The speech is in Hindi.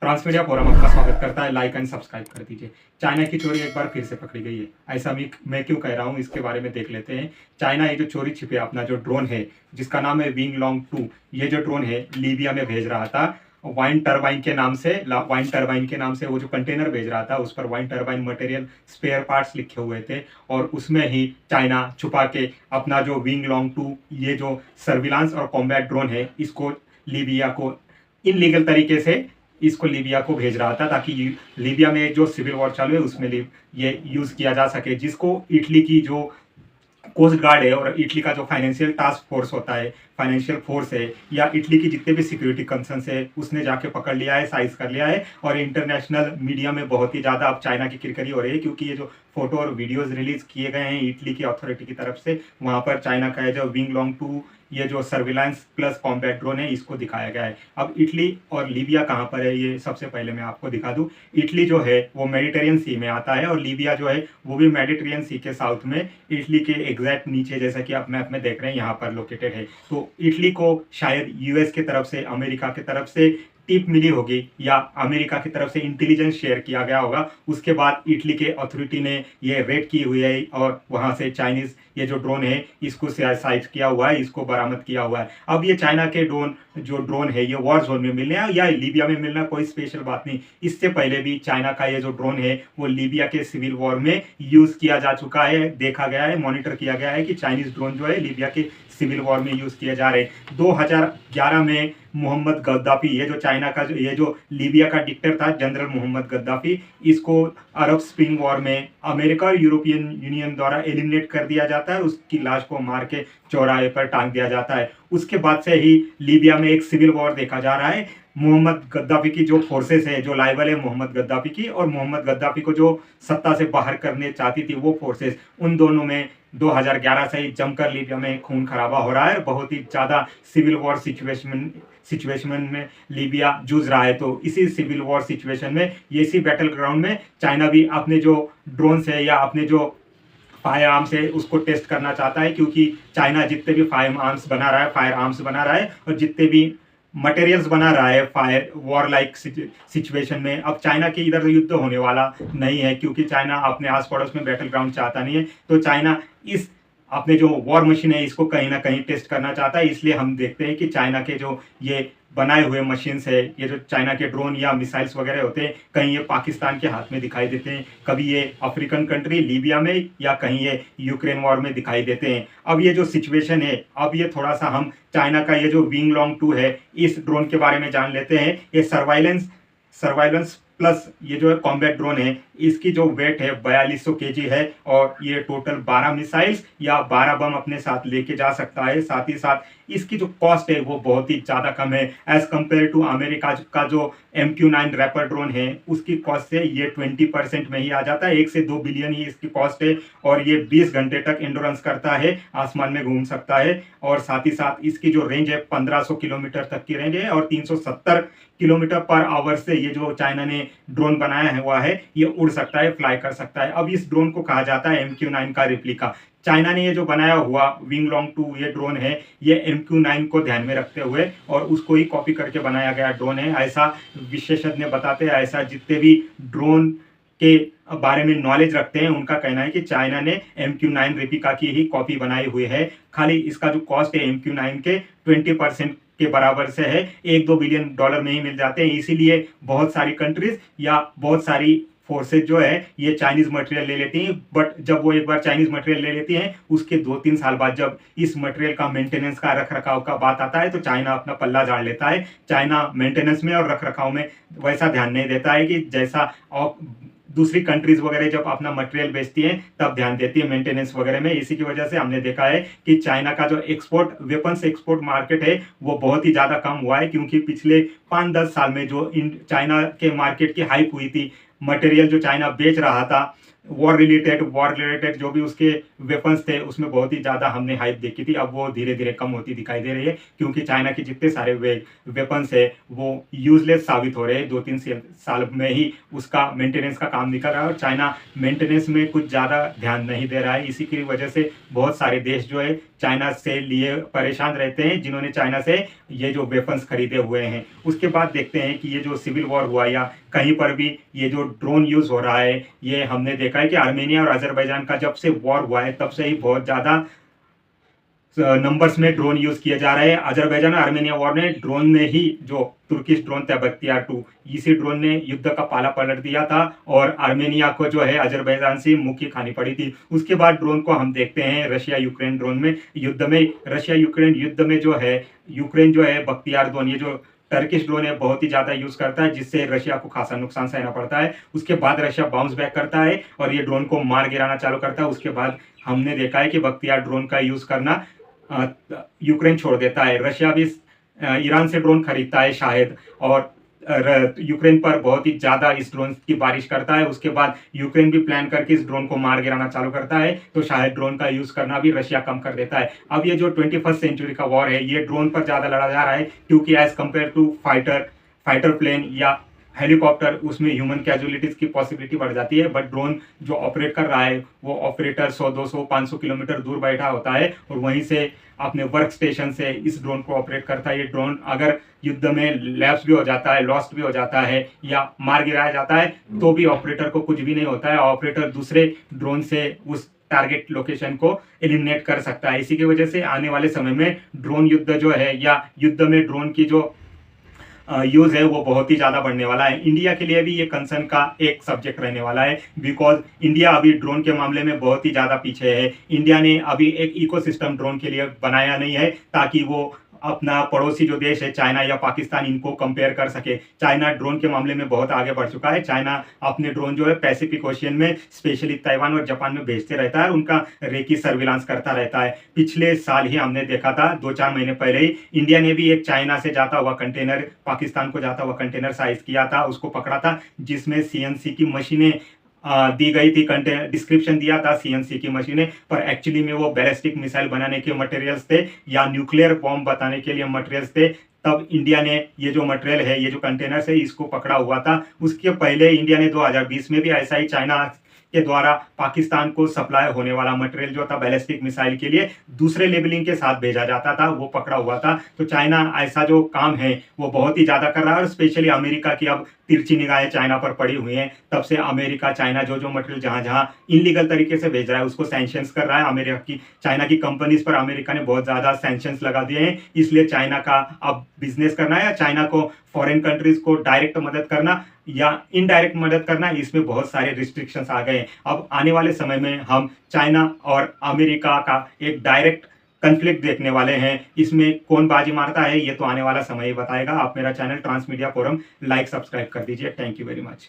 ट्रांसमीडिया फोरम आपका स्वागत करता है। लाइक एंड सब्सक्राइब कर दीजिए। चाइना की चोरी एक बार फिर से पकड़ी गई है। ऐसा मैं क्यों कह रहा हूँ, इसके बारे में देख लेते हैं। चाइना ये जो चोरी छिपे अपना जो ड्रोन है, जिसका नाम है विंग लॉन्ग 2, ये जो ड्रोन है लीबिया में भेज रहा था वाइन टरबाइन के नाम से। वाइन टरबाइन के नाम से वो जो कंटेनर भेज रहा था, उस पर wind turbine material spare parts लिखे हुए थे, और उसमें ही चाइना छुपा के अपना जो विंग लॉन्ग 2 ये जो सर्विलांस और कॉम्बैट ड्रोन है, इसको लीबिया को इनलीगल तरीके से इसको लीबिया को भेज रहा था, ताकि लीबिया में जो सिविल वॉर चालू है उसमें ये यूज किया जा सके, जिसको इटली की जो कोस्ट गार्ड है और इटली का जो फाइनेंशियल टास्क फोर्स होता है, फाइनेंशियल फोर्स है, या इटली की जितने भी सिक्योरिटी कंसर्न्स है, उसने जाके पकड़ लिया है, साइज कर लिया है। और इंटरनेशनल मीडिया में बहुत ही ज़्यादा अब चाइना की किरकिरी हो रही है, क्योंकि ये जो फोटो और वीडियोस रिलीज किए गए हैं इटली की अथॉरिटी की तरफ से, वहाँ पर चाइना का जो विंग लॉन्ग 2 ये जो सर्विलांस प्लस कॉम्बैट ड्रोन है, इसको दिखाया गया है। अब इटली और लीबिया कहाँ पर है, ये सबसे पहले मैं आपको दिखा दूं। इटली जो है वो मेडिटेरियन सी में आता है, और लीबिया जो है वो भी मेडिटेरियन सी के साउथ में, इटली के एग्जैक्ट नीचे, जैसा कि आप मैप में देख रहे हैं, यहाँ पर लोकेटेड है। तो इटली को शायद यूएस की तरफ से, अमेरिका की तरफ से टिप मिली होगी, या अमेरिका की तरफ से इंटेलिजेंस शेयर किया गया होगा। उसके बाद इटली के अथॉरिटी ने ये रेड की हुई है, और वहां से चाइनीज ये जो ड्रोन है इसको साइज किया हुआ है, इसको बरामद किया हुआ है। अब ये चाइना के ड्रोन है ये वॉर जोन में मिलने हैं या लीबिया में मिलना कोई स्पेशल बात नहीं। इससे पहले भी चाइना का ये जो ड्रोन है वो लीबिया के सिविल वॉर में यूज किया जा चुका है। देखा गया है, मॉनिटर किया गया है कि चाइनीज ड्रोन जो है लीबिया के सिविल वॉर में यूज किए जा रहे हैं। 2011 में मोहम्मद गद्दाफी, ये जो चाइना का ये जो लीबिया का डिक्टेटर था जनरल मोहम्मद गद्दाफी, इसको अरब स्प्रिंग वॉर में अमेरिका और यूरोपियन यूनियन द्वारा एलिमिनेट कर दिया जाता है। उसकी लाश को मार के चौराहे पर टांग दिया जाता है। उसके बाद से ही लीबिया में एक सिविल वॉर देखा जा रहा है। मोहम्मद गद्दाफी की जो फोर्सेस है, जो लाइबल है मोहम्मद गद्दाफी की, और मोहम्मद गद्दाफी को जो सत्ता से बाहर करने चाहती थी वो फोर्सेस, उन दोनों में 2011 से ही जमकर लीबिया में खून खराबा हो रहा है। बहुत ही ज़्यादा सिविल वॉर सिचुएशन में लीबिया जूझ रहा है। तो इसी सिविल वॉर सिचुएशन में, इसी बैटल ग्राउंड में चाइना भी अपने जो ड्रोन्स है या अपने जो फायर आर्म्स है उसको टेस्ट करना चाहता है, क्योंकि चाइना जितने भी फायर आर्म्स बना रहा है और जितने भी मटेरियल्स बना रहा है फायर वॉर लाइक सिचुएशन में, अब चाइना के इधर युद्ध होने वाला नहीं है, क्योंकि चाइना अपने आस पड़ोस में बैटल ग्राउंड चाहता नहीं है। तो चाइना इस अपने जो वॉर मशीन है इसको कहीं ना कहीं टेस्ट करना चाहता है। इसलिए हम देखते हैं कि चाइना के जो ये बनाए हुए मशीन्स है, ये जो चाइना के ड्रोन या मिसाइल्स वगैरह होते हैं, कहीं ये पाकिस्तान के हाथ में दिखाई देते हैं, कभी ये अफ्रीकन कंट्री लीबिया में, या कहीं ये यूक्रेन वॉर में दिखाई देते हैं। अब ये जो सिचुएशन है, अब ये थोड़ा सा हम चाइना का ये जो विंग लॉन्ग 2 है इस ड्रोन के बारे में जान लेते हैं। ये सर्वाइलेंस प्लस ये जो है कॉम्बैट ड्रोन है, इसकी जो वेट है 4200 केजी है, और ये टोटल 12 मिसाइल्स या 12 बम अपने साथ लेके जा सकता है। साथ ही साथ इसकी जो कॉस्ट है वो बहुत ही ज़्यादा कम है एज कम्पेयर टू अमेरिका का जो MQ-9 रैपर ड्रोन है, उसकी कॉस्ट से ये 20% में ही आ जाता है। 1 से 2 बिलियन ही इसकी कॉस्ट है, और ये 20 घंटे तक एंडोरेंस करता है, आसमान में घूम सकता है। और साथ ही साथ इसकी जो रेंज है 1500 किलोमीटर तक की रेंज है, और 370 किलोमीटर पर आवर से ये जो चाइना ने ड्रोन बनाया हुआ है ये उड़ सकता है, फ्लाई कर सकता है। अब इस ड्रोन को कहा जाता है MQ-9 का रिप्लिका। चाइना ने ये जो बनाया हुआ विंग लॉन्ग 2 ये ड्रोन है, ये MQ-9 को ध्यान में रखते हुए और उसको ही कॉपी करके बनाया गया ड्रोन है, ऐसा विशेषज्ञ बताते हैं। ऐसा जितने भी ड्रोन के बारे में नॉलेज रखते हैं उनका कहना है कि चाइना ने MQ-9 रिप्लिका की ही कॉपी बनाई हुई है। खाली इसका जो कॉस्ट है MQ-9 के 20% के बराबर से है, $1-2 बिलियन में ही मिल जाते हैं। इसीलिए बहुत सारी कंट्रीज या बहुत सारी फोर्सेज जो है ये चाइनीज मटेरियल ले लेती हैं। बट जब वो एक बार चाइनीज मटेरियल ले लेती हैं, उसके 2-3 साल बाद जब इस मटेरियल का मेंटेनेंस का रख रखाव का बात आता है, तो चाइना अपना पल्ला झाड़ लेता है। चाइना मेंटेनेंस में और रख रखाव में वैसा ध्यान नहीं देता है कि जैसा दूसरी कंट्रीज वगैरह जब अपना मटेरियल बेचती हैं तब ध्यान देती है मेंटेनेंस वगैरह में। इसी की वजह से हमने देखा है कि चाइना का जो वेपन्स एक्सपोर्ट मार्केट है वो बहुत ही ज़्यादा कम हुआ है, क्योंकि पिछले 5-10 साल में जो चाइना के मार्केट की हाइप हुई थी, मटेरियल जो चाइना बेच रहा था वॉर रिलेटेड जो भी उसके वेपन्स थे उसमें बहुत ही ज़्यादा हमने हाइप देखी थी। अब वो धीरे धीरे कम होती दिखाई दे रही है, क्योंकि चाइना के जितने सारे वेपन्स है वो यूजलेस साबित हो रहे हैं। 2-3 साल में ही उसका मेंटेनेंस का काम निकल रहा है, और चाइना मेंटेनेंस में कुछ ज़्यादा ध्यान नहीं दे रहा है। इसी की वजह से बहुत सारे देश जो है चाइना से लिए परेशान रहते हैं, जिन्होंने चाइना से ये जो वेपन्स खरीदे हुए हैं। उसके बाद देखते हैं कि ये जो सिविल वॉर हुआ या कहीं पर भी ये जो ड्रोन यूज़ हो रहा है, ये हमने देखा है कि आर्मेनिया और अज़रबैजान का जब से वॉर हुआ है तब से ही बहुत ज़्यादा नंबर्स में ड्रोन यूज किए जा रहे हैं। अजरबैजान और आर्मेनिया वॉर ने ड्रोन ने ही जो तुर्किश ड्रोन था बख्तियार 2, इसी ड्रोन ने युद्ध का पाला पलट दिया था और आर्मेनिया को जो है अजरबैजान से मुक्की खानी पड़ी थी। उसके बाद ड्रोन को हम देखते हैं रशिया यूक्रेन ड्रोन में युद्ध में। रशिया यूक्रेन युद्ध में जो है यूक्रेन जो है बख्तियार ड्रोन, ये जो टर्किश ड्रोन है, बहुत ही ज्यादा यूज करता है, जिससे रशिया को खासा नुकसान सहना पड़ता है। उसके बाद रशिया बाउंस बैक करता है और ये ड्रोन को मार गिराना चालू करता है। उसके बाद हमने देखा है कि बख्तियार ड्रोन का यूज करना यूक्रेन छोड़ देता है। रशिया भी ईरान से ड्रोन खरीदता है शायद, और यूक्रेन पर बहुत ही ज्यादा इस ड्रोन की बारिश करता है। उसके बाद यूक्रेन भी प्लान करके इस ड्रोन को मार गिराना चालू करता है, तो शायद ड्रोन का यूज करना भी रशिया कम कर देता है। अब ये जो 21st सेंचुरी का वॉर है, ये ड्रोन पर ज्यादा लड़ा जा रहा है, क्योंकि as compare to fighter plane या हेलीकॉप्टर, उसमें ह्यूमन कैजुअलिटीज की पॉसिबिलिटी बढ़ जाती है। बट ड्रोन जो ऑपरेट कर रहा है वो ऑपरेटर 100, 200, 500 किलोमीटर दूर बैठा होता है और वहीं से अपने वर्क स्टेशन से इस ड्रोन को ऑपरेट करता है। ये ड्रोन अगर युद्ध में लैप्स भी हो जाता है, लॉस्ट भी हो जाता है या मार गिराया जाता है, तो भी ऑपरेटर को कुछ भी नहीं होता है। ऑपरेटर दूसरे ड्रोन से उस टारगेट लोकेशन को एलिमिनेट कर सकता है। इसी की वजह से आने वाले समय में ड्रोन युद्ध जो है या युद्ध में ड्रोन की जो यूज है वो बहुत ही ज्यादा बढ़ने वाला है। इंडिया के लिए भी ये कंसर्न का एक सब्जेक्ट रहने वाला है, बिकॉज इंडिया अभी ड्रोन के मामले में बहुत ही ज्यादा पीछे है। इंडिया ने अभी एक इकोसिस्टम ड्रोन के लिए बनाया नहीं है, ताकि वो अपना पड़ोसी जो देश है चाइना या पाकिस्तान, इनको कंपेयर कर सके। चाइना ड्रोन के मामले में बहुत आगे बढ़ चुका है। चाइना अपने ड्रोन जो है पैसिफिक ओशियन में, स्पेशली ताइवान और जापान में भेजते रहता है और उनका रेकी सर्विलांस करता रहता है। पिछले साल ही हमने देखा था, 2-4 महीने पहले ही, इंडिया ने भी एक चाइना से जाता हुआ कंटेनर, पाकिस्तान को जाता हुआ कंटेनर साइज किया था, उसको पकड़ा था, जिसमें सीएनसी की मशीनें दी गई थी। डिस्क्रिप्शन दिया था सीएनसी की मशीनें, पर एक्चुअली में वो बैलिस्टिक मिसाइल बनाने के मटेरियल्स थे या न्यूक्लियर बॉम्ब बताने के लिए मटेरियल्स थे। तब इंडिया ने ये जो मटेरियल है, ये जो कंटेनर्स है, इसको पकड़ा हुआ था। उसके पहले इंडिया ने 2020 में भी ऐसा ही चाइना के द्वारा पाकिस्तान को सप्लाई होने वाला मटेरियल जो था बैलिस्टिक मिसाइल के लिए, दूसरे लेबलिंग के साथ भेजा जाता था, वो पकड़ा हुआ था। तो चाइना ऐसा जो काम है वो बहुत ही ज्यादा कर रहा है, और स्पेशली अमेरिका की अब तिरछी निगाहें चाइना पर पड़ी हुई हैं। तब से अमेरिका चाइना जो मटेरियल जहां जहां इनलीगल तरीके से भेज रहा है उसको सैंक्शंस कर रहा है। अमेरिका की चाइना की कंपनीज पर अमेरिका ने बहुत ज्यादा सैंक्शंस लगा दिए हैं। इसलिए चाइना का अब बिजनेस करना है या चाइना को फॉरेन कंट्रीज को डायरेक्ट मदद करना या इनडायरेक्ट मदद करना, इसमें बहुत सारे रिस्ट्रिक्शंस आ गए हैं। अब आने वाले समय में हम चाइना और अमेरिका का एक डायरेक्ट कन्फ्लिक्ट देखने वाले हैं। इसमें कौन बाजी मारता है ये तो आने वाला समय ही बताएगा। आप मेरा channel transmedia forum like subscribe कर दीजिए। Thank you very much.